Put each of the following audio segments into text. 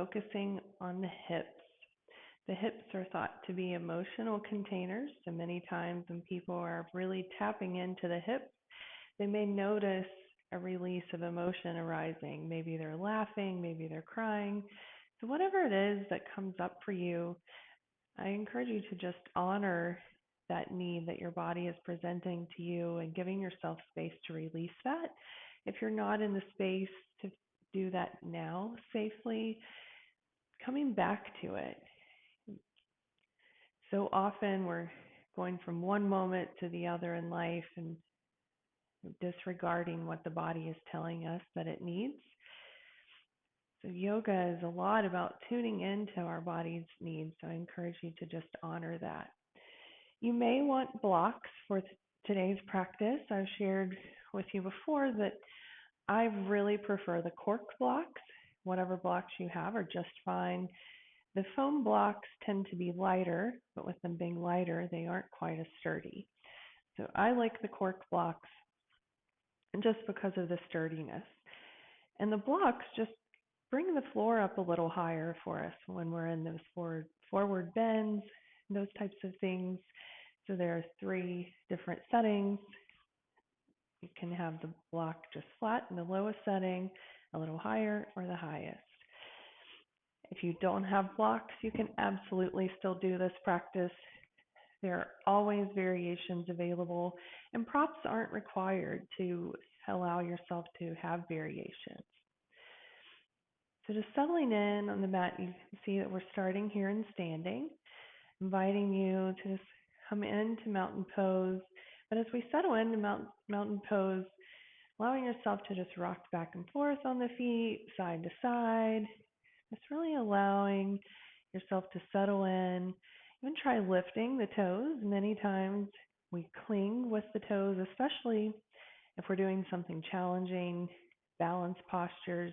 focusing on the hips. The hips are thought to be emotional containers, so many times when people are really tapping into the hips, they may notice a release of emotion arising. Maybe they're laughing, maybe they're crying. So, whatever it is that comes up for you, I encourage you to just honor that need that your body is presenting to you and giving yourself space to release that. If you're not in the space to do that now safely, coming back to it. So often we're going from one moment to the other in life and disregarding what the body is telling us that it needs. So yoga is a lot about tuning into our body's needs. So I encourage you to just honor that. You may want blocks for today's practice. I've shared with you before that I really prefer the cork blocks. Whatever blocks you have are just fine. The foam blocks tend to be lighter, but with them being lighter, they aren't quite as sturdy. So I like the cork blocks just because of the sturdiness. And the blocks just bring the floor up a little higher for us when we're in those forward bends, those types of things. So there are 3 different settings. You can have the block just flat in the lowest setting, a little higher, or the highest. If you don't have blocks, you can absolutely still do this practice. There are always variations available, and props aren't required to allow yourself to have variations. So just settling in on the mat, you can see that we're starting here in standing, inviting you to just come into mountain pose. But as we settle into mountain pose, allowing yourself to just rock back and forth on the feet, side to side, just really allowing yourself to settle in. Even try lifting the toes. Many times we cling with the toes, especially if we're doing something challenging, balance postures.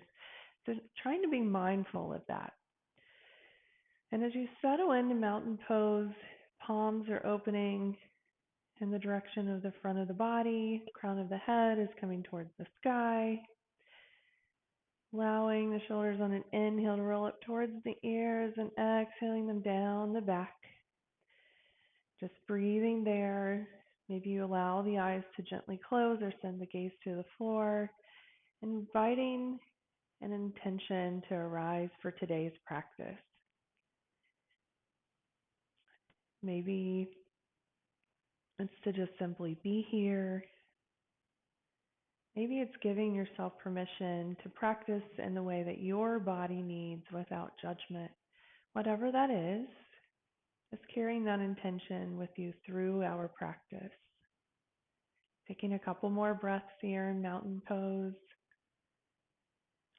So trying to be mindful of that. And as you settle into mountain pose, palms are opening in the direction of the front of the body, crown of the head is coming towards the sky. Allowing the shoulders on an inhale to roll up towards the ears and exhaling them down the back. Just breathing there. Maybe you allow the eyes to gently close or send the gaze to the floor, inviting an intention to arise for today's practice. Maybe it's to just simply be here. Maybe it's giving yourself permission to practice in the way that your body needs without judgment. Whatever that is, just carrying that intention with you through our practice. Taking a couple more breaths here in mountain pose.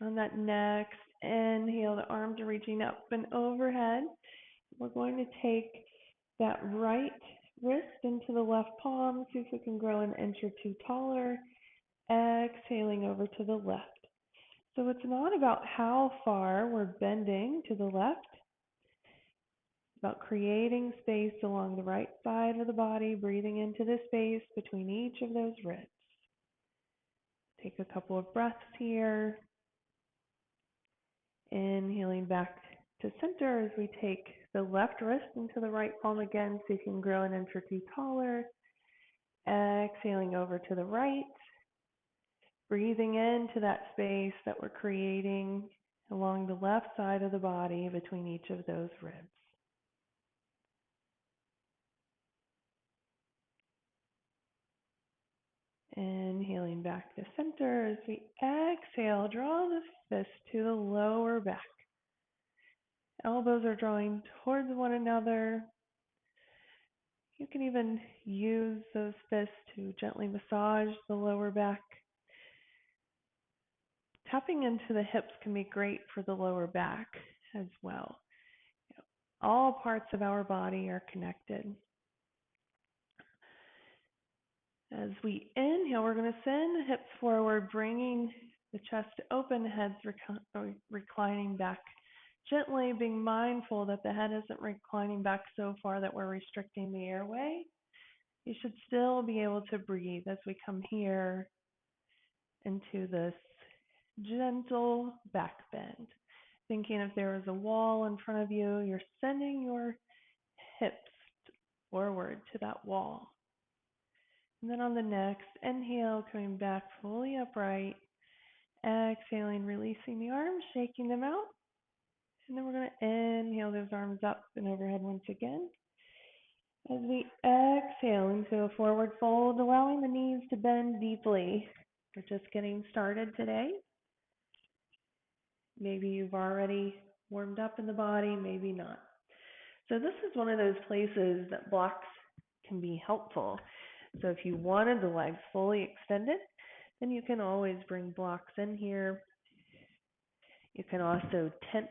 On that next inhale, the arms are reaching up and overhead. We're going to take that right wrist into the left palm, see if we can grow an inch or 2 taller. Exhaling over to the left. So it's not about how far we're bending to the left. It's about creating space along the right side of the body, breathing into the space between each of those ribs. Take a couple of breaths here. Inhaling back to center as we take the left wrist into the right palm again, so you can grow an inch or 2 taller. Exhaling over to the right. Breathing into that space that we're creating along the left side of the body between each of those ribs. Inhaling back to center as we exhale, draw the fist to the lower back. Elbows are drawing towards one another. You can even use those fists to gently massage the lower back. Tapping into the hips can be great for the lower back as well. All parts of our body are connected. As we inhale, we're going to send the hips forward, bringing the chest open, heads reclining back gently, being mindful that the head isn't reclining back so far that we're restricting the airway. You should still be able to breathe as we come here into this gentle back bend. thinking if there was a wall in front of you, you're sending your hips forward to that wall. And then on the next inhale, coming back fully upright. Exhaling, releasing the arms, shaking them out. And then we're going to inhale those arms up and overhead once again. As we exhale into a forward fold, allowing the knees to bend deeply. We're just getting started today. Maybe you've already warmed up in the body, maybe not. So this is one of those places that blocks can be helpful. So if you wanted the legs fully extended, then you can always bring blocks in here. You can also tent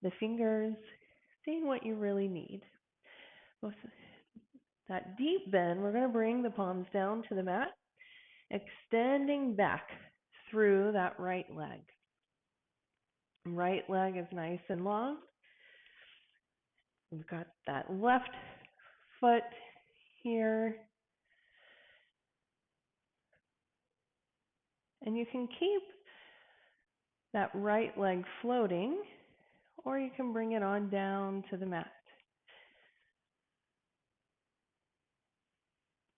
the fingers, seeing what you really need. With that deep bend, we're going to bring the palms down to the mat, extending back through that right leg. Right leg is nice and long. We've got that left foot here. And you can keep that right leg floating, or you can bring it on down to the mat.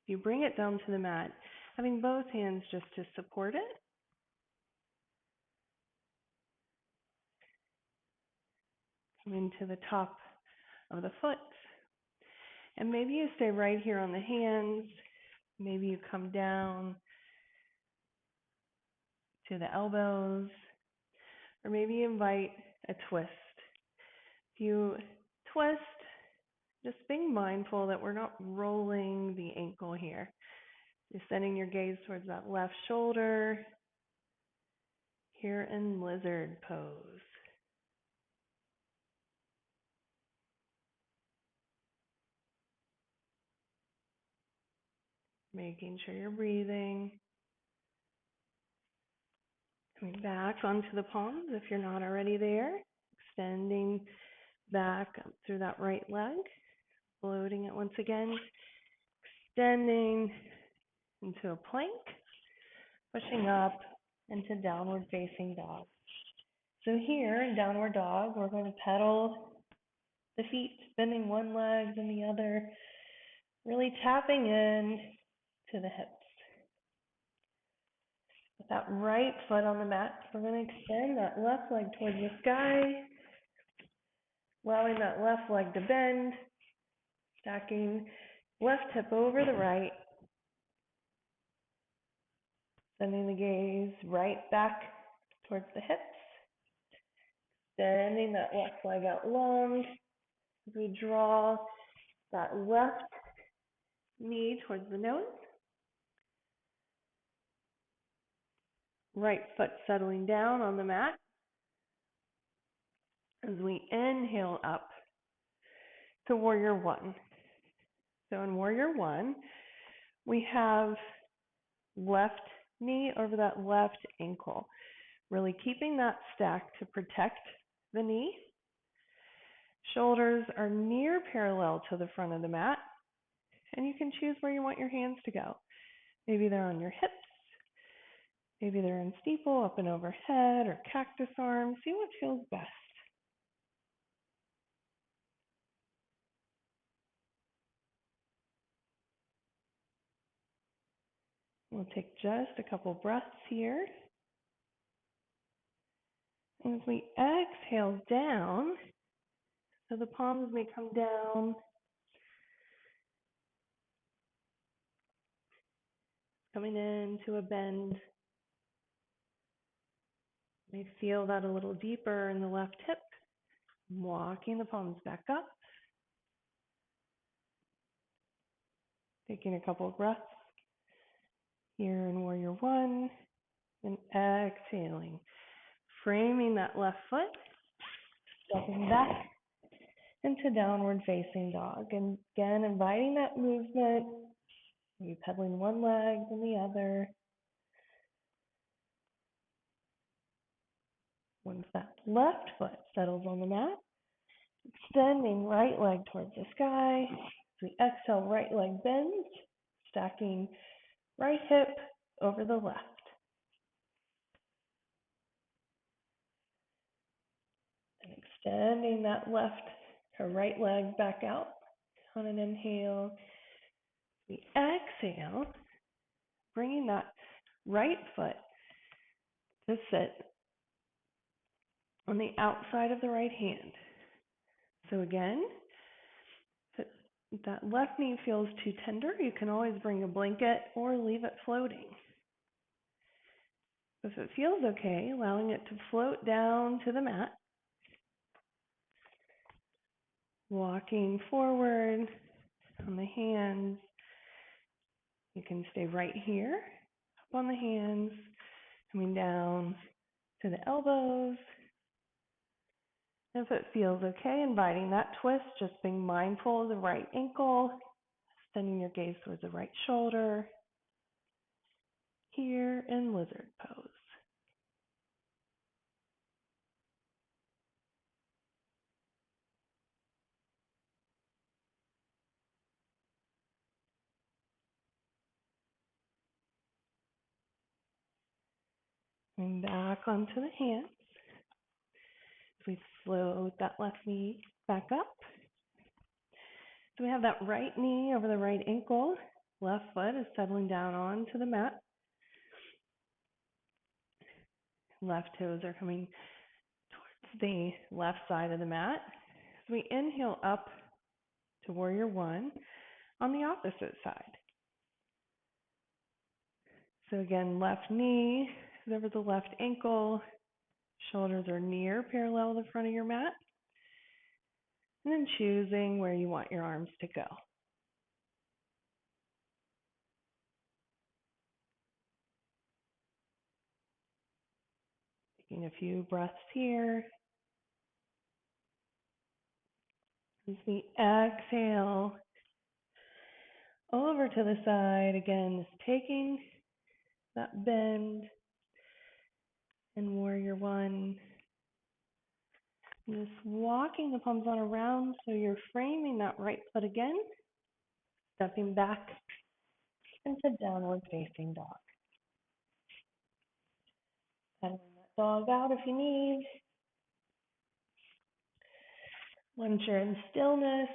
If you bring it down to the mat, having both hands just to support it, come into the top of the foot. And maybe you stay right here on the hands. Maybe you come down to the elbows, or maybe you invite a twist. If you twist, just being mindful that we're not rolling the ankle here. You're sending your gaze towards that left shoulder, here in lizard pose. Making sure you're breathing. Coming back onto the palms if you're not already there. Extending back up through that right leg. Floating it once again. Extending into a plank. Pushing up into downward facing dog. So here in downward dog, we're going to pedal the feet, bending one leg and the other. Really tapping in to the hips. With that right foot on the mat, we're going to extend that left leg towards the sky, allowing that left leg to bend, stacking left hip over the right, sending the gaze right back towards the hips, extending that left leg out long. As we draw that left knee towards the nose, right foot settling down on the mat. As we inhale up to warrior one. So in warrior one, we have left knee over that left ankle, really keeping that stack to protect the knee. Shoulders are near parallel to the front of the mat, and you can choose where you want your hands to go. Maybe they're on your hips, maybe they're in steeple, up and overhead, or cactus arms. See what feels best. We'll take just a couple breaths here. And as we exhale down, so the palms may come down, coming into a bend. You may feel that a little deeper in the left hip. Walking the palms back up. Taking a couple of breaths here in warrior one. And exhaling. Framing that left foot. Stepping back into downward facing dog. And again, inviting that movement. Maybe pedaling one leg and the other. Once that left foot settles on the mat, extending right leg towards the sky. As we exhale, right leg bends, stacking right hip over the left. Extending that left or right leg back out on an inhale. We exhale, bringing that right foot to sit on the outside of the right hand. So again, if that left knee feels too tender, you can always bring a blanket or leave it floating. If it feels okay, allowing it to float down to the mat, walking forward on the hands. You can stay right here, up on the hands, coming down to the elbows. If it feels okay, inviting that twist, just being mindful of the right ankle, sending your gaze towards the right shoulder. Here in lizard pose. And back onto the hands. We float that left knee back up. So we have that right knee over the right ankle. Left foot is settling down onto the mat. Left toes are coming towards the left side of the mat. So we inhale up to warrior one on the opposite side. So again, left knee is over the left ankle. Shoulders are near parallel to the front of your mat. And then choosing where you want your arms to go. Taking a few breaths here. As we exhale over to the side, again, just taking that bend in warrior one. Just walking the palms on around so you're framing that right foot again. Stepping back into downward facing dog. Pedaling that dog out if you need. Once you're in stillness,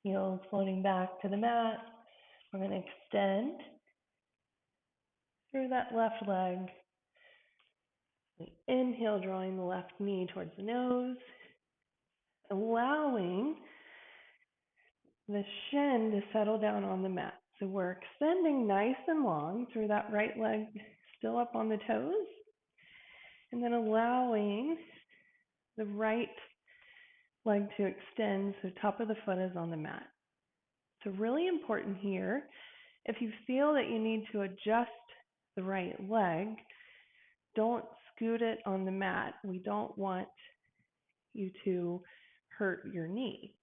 heels floating back to the mat. We're going to extend through that left leg. We inhale, drawing the left knee towards the nose, allowing the shin to settle down on the mat. So we're extending nice and long through that right leg, still up on the toes, and then allowing the right leg to extend so top of the foot is on the mat. So really important here, if you feel that you need to adjust the right leg, don't scoot it on the mat. We don't want you to hurt your knee.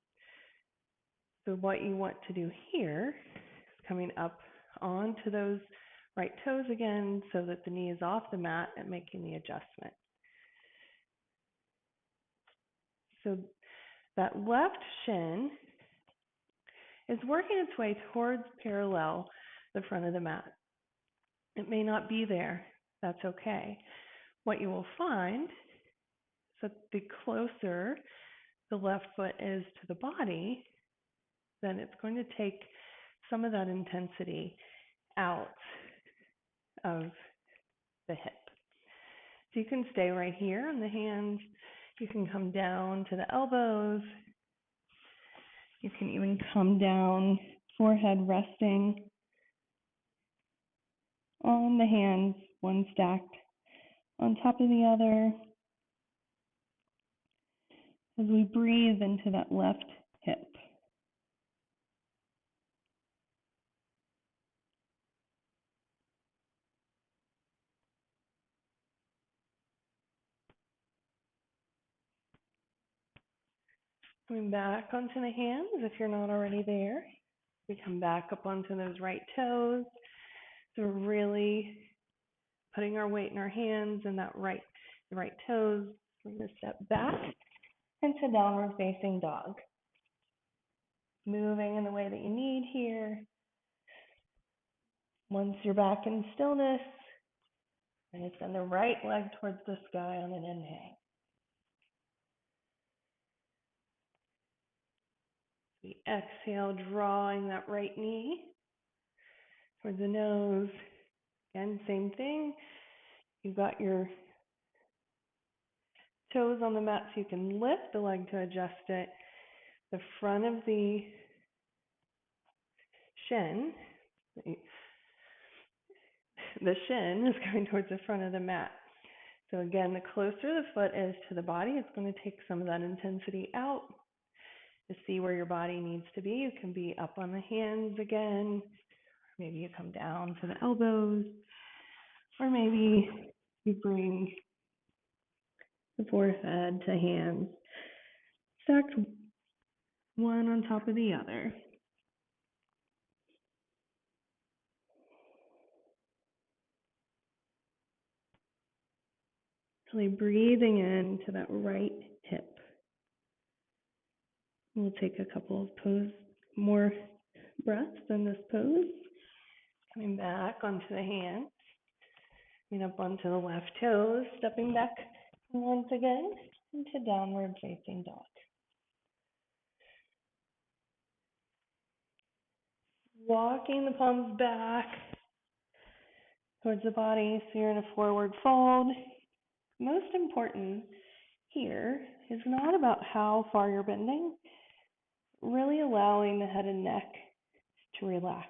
So what you want to do here is coming up onto those right toes again so that the knee is off the mat and making the adjustment. So that left shin is working its way towards parallel the front of the mat. It may not be there. That's okay. What you will find is that the closer the left foot is to the body, then it's going to take some of that intensity out of the hip. So you can stay right here on the hands. You can come down to the elbows. You can even come down, forehead resting on the hands, one stacked on top of the other. As we breathe into that left hip. Coming back onto the hands if you're not already there. We come back up onto those right toes. So we're really putting our weight in our hands and the right toes. We're going to step back into downward facing dog. Moving in the way that you need here. Once you're back in stillness, And send the right leg towards the sky on an inhale. We exhale, drawing that right knee towards the nose. Again, same thing. You've got your toes on the mat so you can lift the leg to adjust it. The front of the shin, the shin is going towards the front of the mat. So again, the closer the foot is to the body, it's going to take some of that intensity out. To see where your body needs to be, you can be up on the hands again. Maybe you come down to the elbows, or maybe you bring the forehead to hands, stacked one on top of the other. Really breathing into that right hip. We'll take a couple of more breaths in this pose. Coming back onto the hands, coming up onto the left toes, stepping back once again into downward facing dog. Walking the palms back towards the body so you're in a forward fold. Most important here is not about how far you're bending, really allowing the head and neck to relax.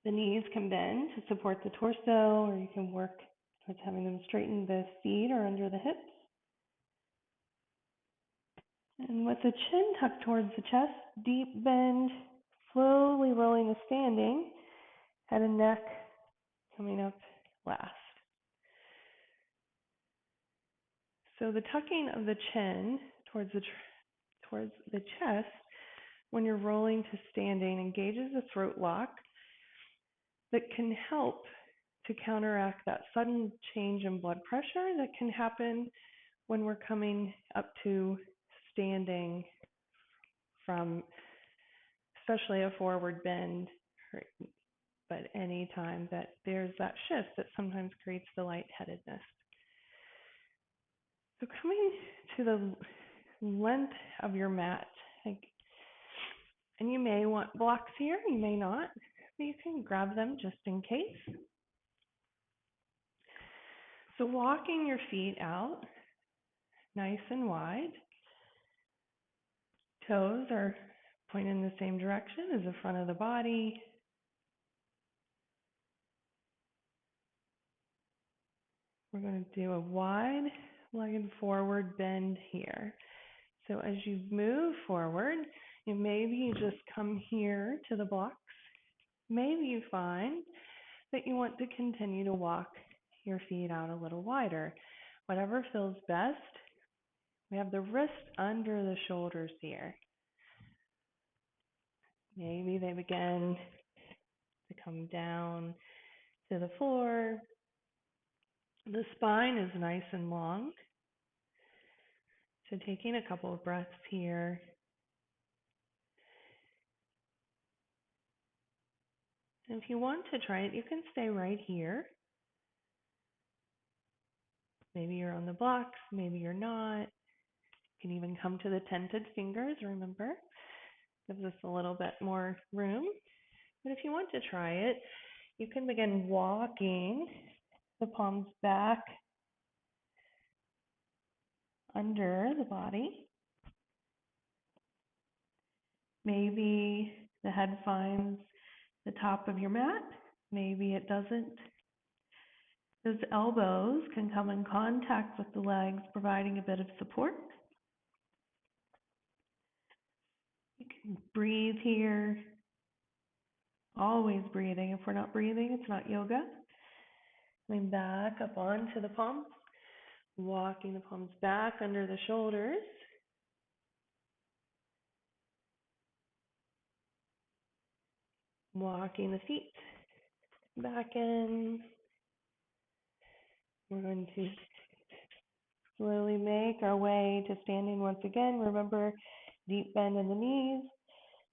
The knees can bend to support the torso, or you can work towards having them straighten the feet or under the hips. And with the chin tucked towards the chest, deep bend, slowly rolling to standing, head and neck coming up last. So the tucking of the chin towards the chest when you're rolling to standing engages the throat lock that can help to counteract that sudden change in blood pressure that can happen when we're coming up to standing from especially a forward bend, but any time that there's that shift that sometimes creates the lightheadedness. So coming to the length of your mat, and you may want blocks here, you may not, but you can grab them just in case. So walking your feet out nice and wide. Toes are pointing in the same direction as the front of the body. We're going to do a wide legged forward bend here. So as you move forward, maybe you just come here to the blocks. Maybe you find that you want to continue to walk your feet out a little wider. Whatever feels best. We have the wrist under the shoulders here. Maybe they begin to come down to the floor. The spine is nice and long. So taking a couple of breaths here. And if you want to try it, you can stay right here. Maybe you're on the blocks, maybe you're not. You can even come to the tented fingers, remember. Gives us a little bit more room. But if you want to try it, you can begin walking the palms back under the body. Maybe the head finds the top of your mat. Maybe it doesn't. Those elbows can come in contact with the legs, providing a bit of support. You can breathe here. Always breathing. If we're not breathing, it's not yoga. Coming back up onto the palms. Walking the palms back under the shoulders. Walking the feet back in. We're going to slowly make our way to standing once again. Remember, deep bend in the knees,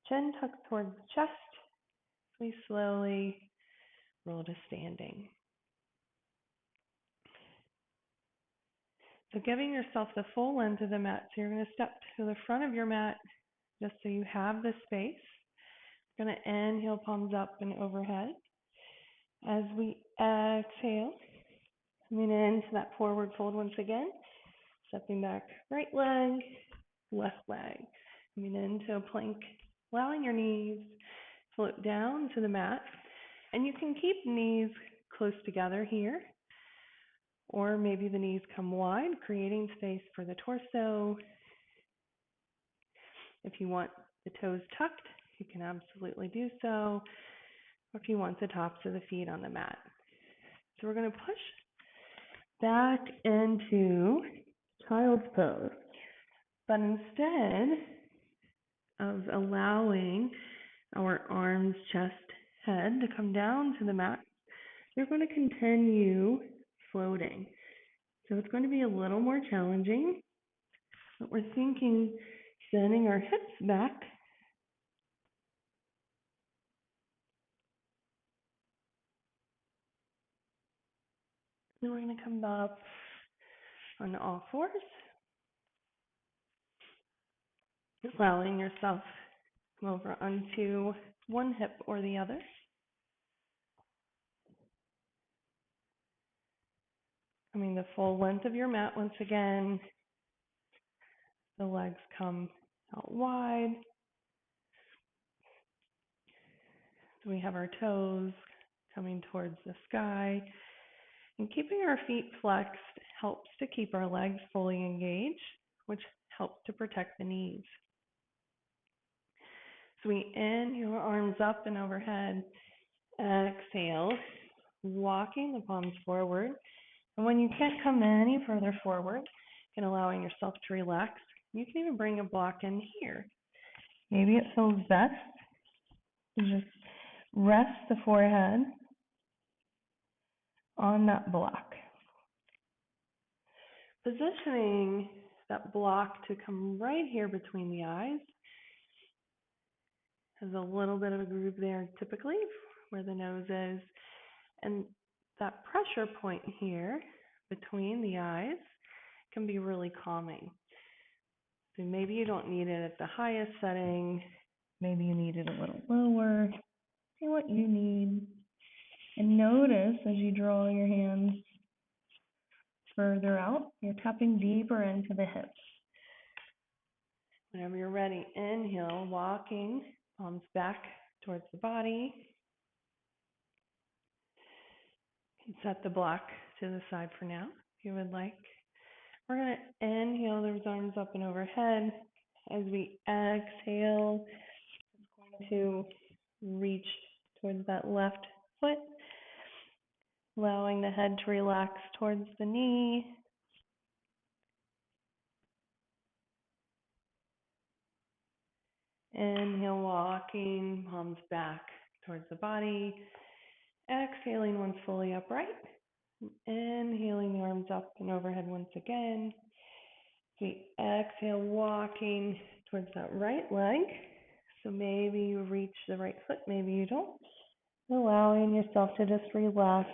chin tucked towards the chest. We slowly roll to standing. So giving yourself the full length of the mat. So you're going to step to the front of your mat just so you have the space. You're going to inhale, palms up and overhead. As we exhale, coming into that forward fold once again. Stepping back, right leg, left leg. Coming into a plank, allowing your knees float down to the mat. And you can keep knees close together here, or maybe the knees come wide, creating space for the torso. If you want the toes tucked, you can absolutely do so, or if you want the tops of the feet on the mat. So we're going to push back into child's pose, but instead of allowing our arms, chest, head to come down to the mat, you're going to continue floating. So it's going to be a little more challenging, but we're thinking sending our hips back. Then we're going to come up on all fours, allowing yourself to come over onto one hip or the other. Coming the full length of your mat once again. The legs come out wide. So we have our toes coming towards the sky. And keeping our feet flexed helps to keep our legs fully engaged, which helps to protect the knees. So we inhale, arms up and overhead. Exhale, walking the palms forward. And when you can't come any further forward, and allowing yourself to relax, you can even bring a block in here. Maybe it feels best to just rest the forehead on that block. Positioning that block to come right here between the eyes. Has a little bit of a groove there typically where the nose is. And that pressure point here between the eyes can be really calming. So maybe you don't need it at the highest setting. Maybe you need it a little lower. See what you need. And notice as you draw your hands further out, you're tapping deeper into the hips. Whenever you're ready, inhale, walking, palms back towards the body. You can set the block to the side for now if you would like. We're going to inhale those arms up and overhead. As we exhale, it's going to reach towards that left foot, allowing the head to relax towards the knee. Inhale, walking, palms back towards the body. Exhaling once fully upright. Inhaling the arms up and overhead once again. We exhale, walking towards that right leg. So maybe you reach the right foot, maybe you don't. Allowing yourself to just relax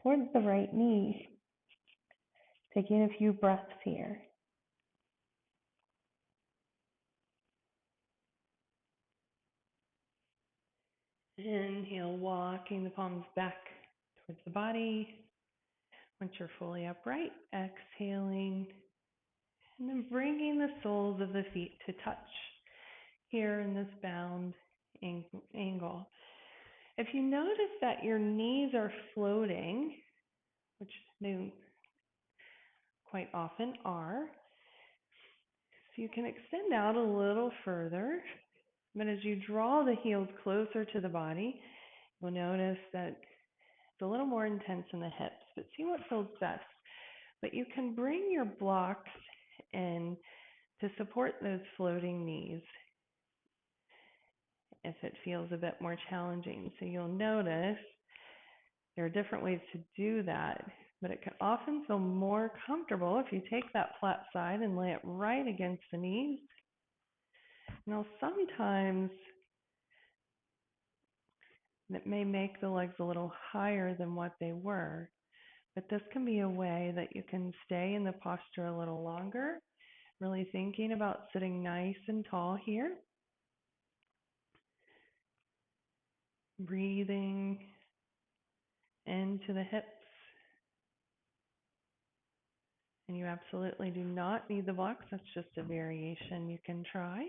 towards the right knee. Taking a few breaths here. Inhale, walking the palms back towards the body. Once you're fully upright, exhaling. And then bringing the soles of the feet to touch here in this bound angle. If you notice that your knees are floating, which they quite often are, so you can extend out a little further. But as you draw the heels closer to the body, you'll notice that it's a little more intense in the hips, but see what feels best. But you can bring your blocks in to support those floating knees if it feels a bit more challenging. So you'll notice there are different ways to do that, but it can often feel more comfortable if you take that flat side and lay it right against the knees. Now, sometimes And it may make the legs a little higher than what they were, but this can be a way that you can stay in the posture a little longer, really thinking about sitting nice and tall here, breathing into the hips. And you absolutely do not need the blocks. That's just a variation you can try.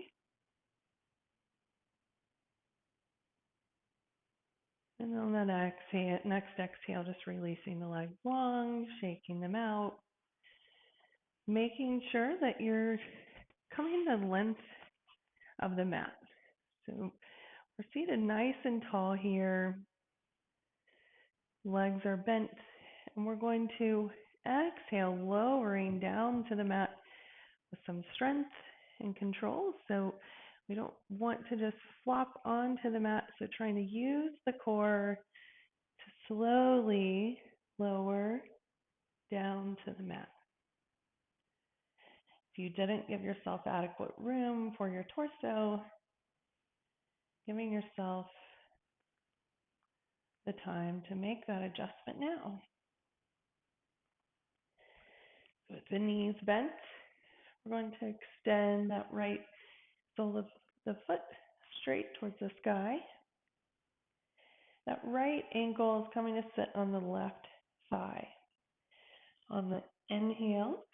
And then that exhale, next exhale, just releasing the legs long, shaking them out, making sure that you're coming the length of the mat. So we're seated nice and tall here. Legs are bent, and we're going to exhale, lowering down to the mat with some strength and control. So we don't want to just flop onto the mat. So trying to use the core to slowly lower down to the mat. If you didn't give yourself adequate room for your torso, giving yourself the time to make that adjustment now. With the knees bent, we're going to extend that right sole of the foot straight towards the sky. That right ankle is coming to sit on the left thigh. On the inhale,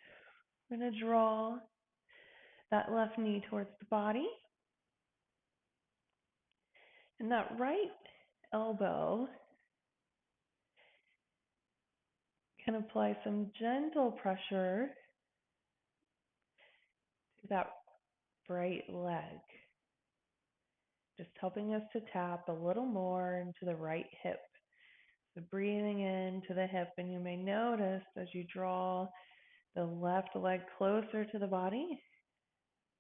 we're going to draw that left knee towards the body. And that right elbow can apply some gentle pressure to that right leg, just helping us to tap a little more into the right hip. So breathing into the hip, and you may notice as you draw the left leg closer to the body,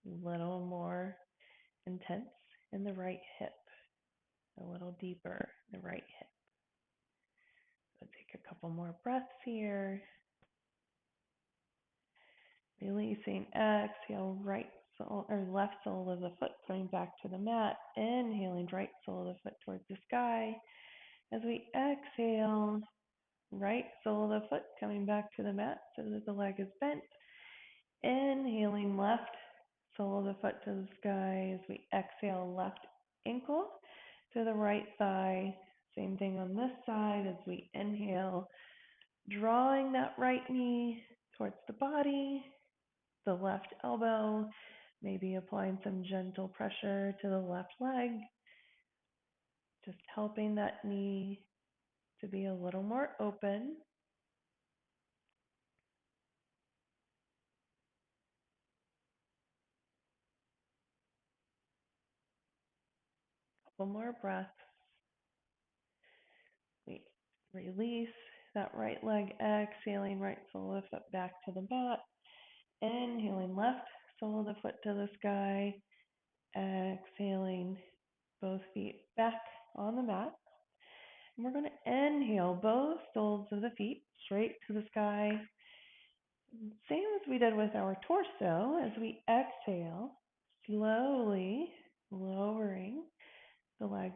a little more intense in the right hip, a little deeper in the right hip. So take a couple more breaths here. Releasing, exhale, right sole or left sole of the foot going back to the mat. Inhaling, right sole of the foot towards the sky. As we exhale, right sole of the foot coming back to the mat so that the leg is bent. Inhaling, left sole of the foot to the sky as we exhale, left ankle to the right thigh. Same thing on this side as we inhale, drawing that right knee towards the body, the left elbow, maybe applying some gentle pressure to the left leg, just helping that knee to be a little more open. Couple more breaths. We release that right leg, exhaling right sole of the foot back to the mat. Inhaling left sole of the foot to the sky. Exhaling both feet back on the mat. And we're going to inhale both soles of the feet straight to the sky. Same as we did with our torso. As we exhale, slowly lowering the legs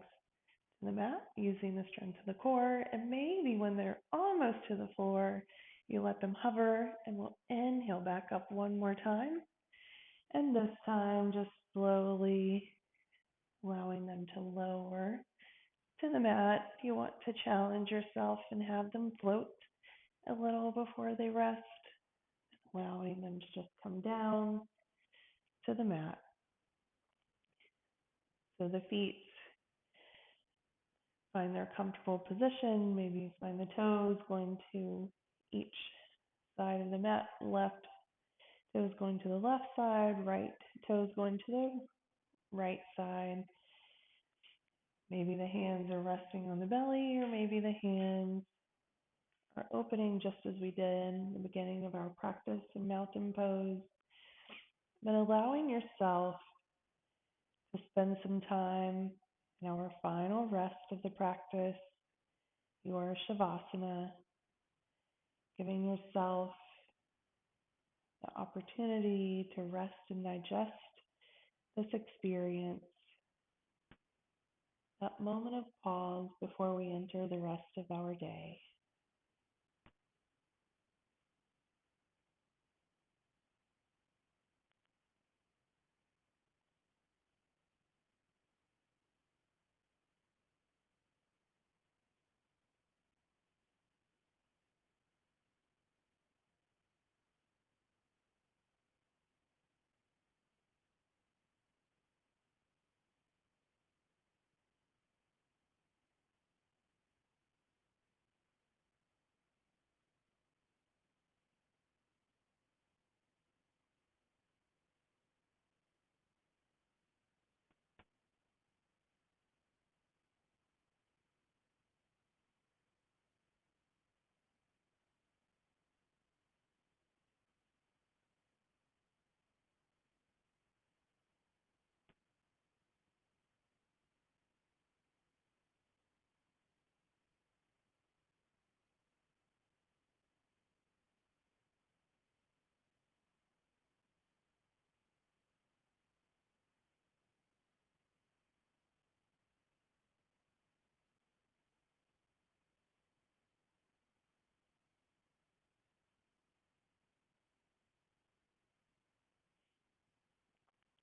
to the mat using the strength of the core. And maybe when they're almost to the floor, you let them hover, and we'll inhale back up one more time. And this time, just slowly allowing them to lower to the mat. You want to challenge yourself and have them float a little before they rest, allowing them to just come down to the mat. So the feet find their comfortable position. Maybe you find the toes going to each side of the mat. Left toes going to the left side, right toes going to the right side. Maybe the hands are resting on the belly, or maybe the hands are opening just as we did in the beginning of our practice in mountain pose. But allowing yourself to spend some time in our final rest of the practice, your Shavasana, giving yourself the opportunity to rest and digest this experience. that moment of pause before we enter the rest of our day.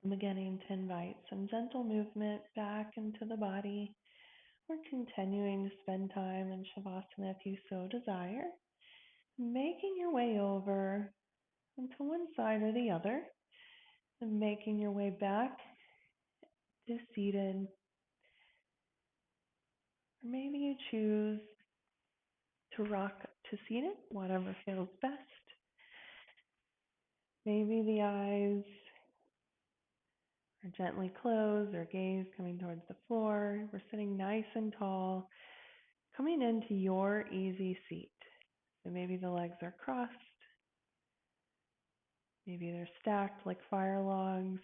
I'm beginning to invite some gentle movement back into the body. We're continuing to spend time in Shavasana if you so desire, making your way over onto one side or the other, and making your way back to seated. Or maybe you choose to rock to seated, whatever feels best. Maybe the eyes are gently closed or gaze coming towards the floor. We're sitting nice and tall, coming into your easy seat. So maybe the legs are crossed, maybe they're stacked like fire logs,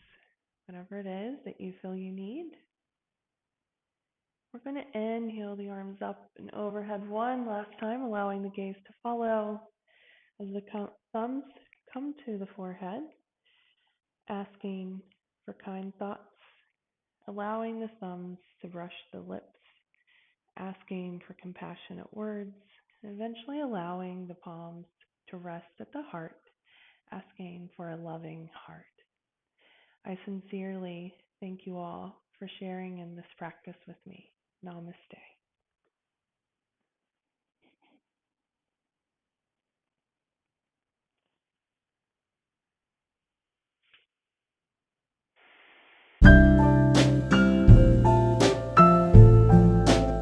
whatever it is that you feel you need. We're going to inhale the arms up and overhead one last time, allowing the gaze to follow as the thumbs come to the forehead, asking for kind thoughts, allowing the thumbs to brush the lips, asking for compassionate words, and eventually allowing the palms to rest at the heart, asking for a loving heart. I sincerely thank you all for sharing in this practice with me. Namaste.